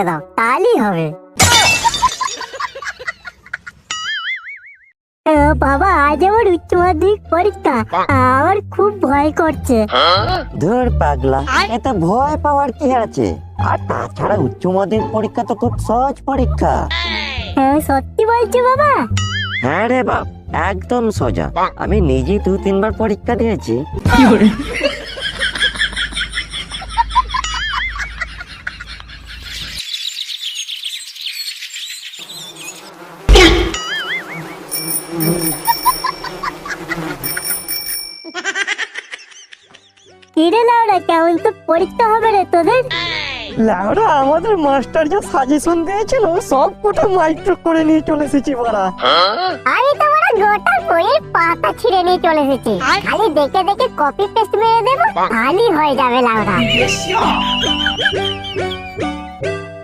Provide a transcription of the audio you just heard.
দাও তাহলেই হবে। বাবা আজ আমার উচ্চ মাধ্যমিক পরীক্ষা, আমার খুব ভয় করছে। ধুর পাগলা, এতে ভয় পাওয়ার কি আছে? আর তাছাড়া উচ্চ মাধ্যমিক পরীক্ষা তো খুব সহজ পরীক্ষা। হ্যাঁ সত্যি বলছো বাবা? হ্যাঁ রে বাপ, একদম সোজা। আমি নিজেই 2-3 বার পরীক্ষা দিয়েছি। কিরে লাউরা, কেমন তো পরীক্ষা হবে রে তোদের? লাউরা, আমাদের মাস্টার যা সাজেশন দিয়েছিল সব কটা মাইক্রো করে নিয়ে চলে এসেছি বড়া। আমি তো বড় গোটা বইয়ের পাতা ছিঁড়ে নিয়ে চলে এসেছি, খালি দেখে দেখে কপি পেস্ট মেরে দেবো, তাহলেই হয়ে যাবে লাউরা।